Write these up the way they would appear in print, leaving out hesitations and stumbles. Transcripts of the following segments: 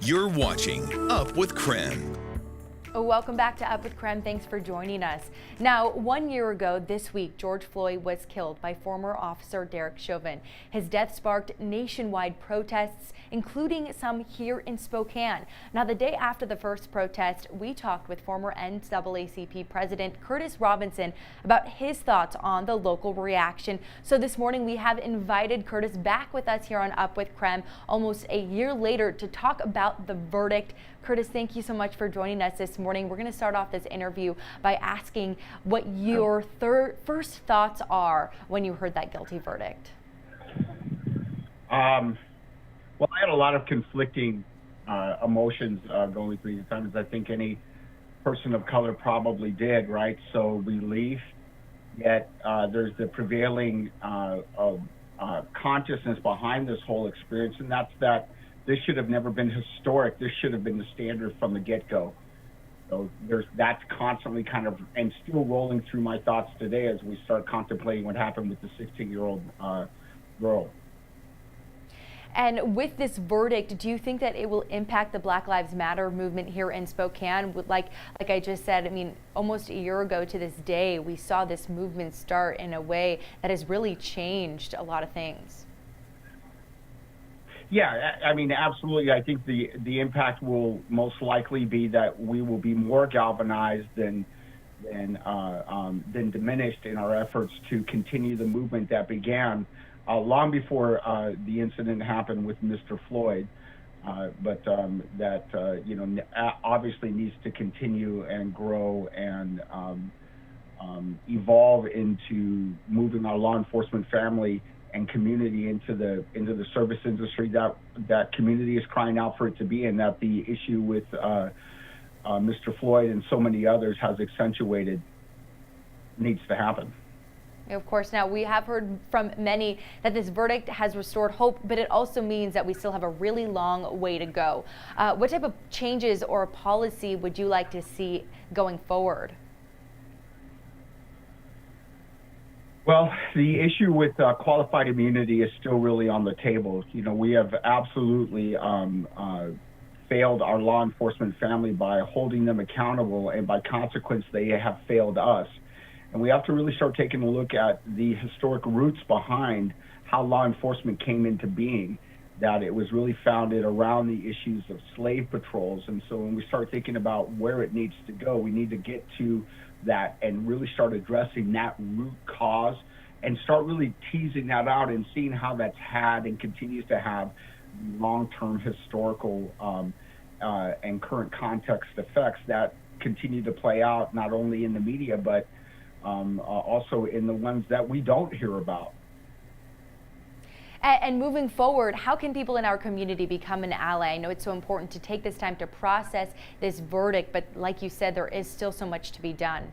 You're watching Up with KREM. Welcome back to Up with KREM. Thanks for joining us. Now, 1 year ago this week, George Floyd was killed by former officer Derek Chauvin. His death sparked nationwide protests, including some here in Spokane. Now, the day after the first protest, we talked with former NAACP President Curtis Robinson about his thoughts on the local reaction. So this morning, we have invited Curtis back with us here on Up with KREM almost a year later to talk about the verdict. Curtis, thank you so much for joining us this morning. We're going to start off this interview by asking what your first thoughts are when you heard that guilty verdict. Well, I had a lot of conflicting emotions going through the times. I think any person of color probably did, right? So relief, yet there's the prevailing consciousness behind this whole experience, and that's that this should have never been historic. This should have been the standard from the get-go. So that's constantly kind of, and still rolling through my thoughts today as we start contemplating what happened with the 16-year-old girl. And with this verdict, do you think that it will impact the Black Lives Matter movement here in Spokane? Like I just said, I mean, almost a year ago to this day, we saw this movement start in a way that has really changed a lot of things. Yeah, I mean, absolutely. I think the impact will most likely be that we will be more galvanized than diminished in our efforts to continue the movement that began long before the incident happened with Mr. Floyd, but that obviously needs to continue and grow and evolve into moving our law enforcement family and community into the service industry that community is crying out for it to be, and that the issue with Mr. Floyd and so many others has accentuated needs to happen. Of course, now we have heard from many that this verdict has restored hope, but it also means that we still have a really long way to go. What type of changes or policy would you like to see going forward? Well, the issue with qualified immunity is still really on the table. You know, we have absolutely failed our law enforcement family by holding them accountable, and by consequence, they have failed us. And we have to really start taking a look at the historic roots behind how law enforcement came into being, that it was really founded around the issues of slave patrols. And so when we start thinking about where it needs to go, we need to get to that and really start addressing that root cause and start really teasing that out and seeing how that's had and continues to have long-term historical and current context effects that continue to play out not only in the media but also in the ones that we don't hear about. And moving forward, how can people in our community become an ally? I know it's so important to take this time to process this verdict, but like you said, there is still so much to be done.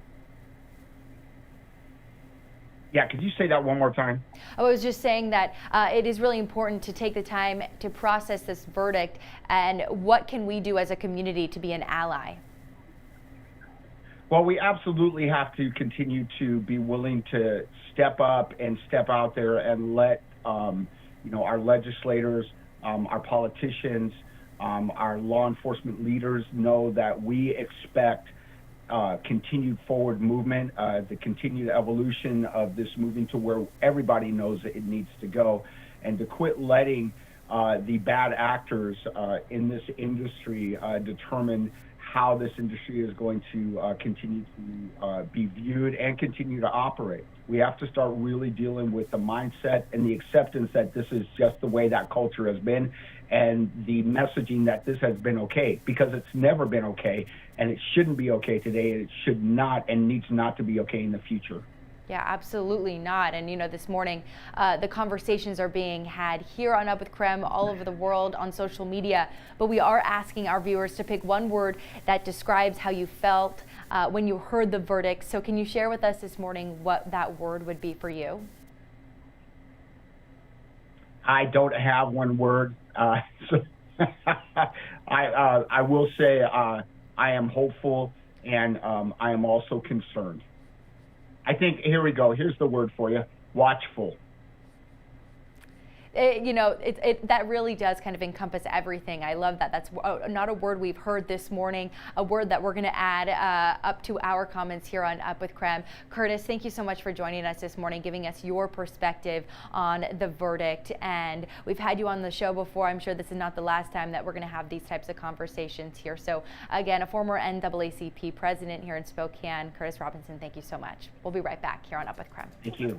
Yeah, could you say that one more time? I was just saying that it is really important to take the time to process this verdict, and what can we do as a community to be an ally? Well, we absolutely have to continue to be willing to step up and step out there and let our legislators, our politicians, our law enforcement leaders know that we expect continued forward movement, the continued evolution of this moving to where everybody knows that it needs to go, and to quit letting the bad actors in this industry determine how this industry is going to continue to be viewed and continue to operate. We have to start really dealing with the mindset and the acceptance that this is just the way that culture has been, and the messaging that this has been okay, because it's never been okay, and it shouldn't be okay today, and it should not and needs not to be okay in the future. Yeah, absolutely not. And this morning, the conversations are being had here on Up with KREM, all over the world, on social media. But we are asking our viewers to pick one word that describes how you felt when you heard the verdict. So can you share with us this morning what that word would be for you? I don't have one word. So I will say I am hopeful, and I am also concerned. I think, here we go. Here's the word for you: watchful. that really does kind of encompass everything. I love that. That's not a word we've heard this morning, a word that we're going to add up to our comments here on Up with KREM. Curtis, thank you so much for joining us this morning, giving us your perspective on the verdict. And we've had you on the show before. I'm sure this is not the last time that we're going to have these types of conversations here. So again, a former NAACP president here in Spokane, Curtis Robinson, thank you so much. We'll be right back here on Up with KREM. Thank you.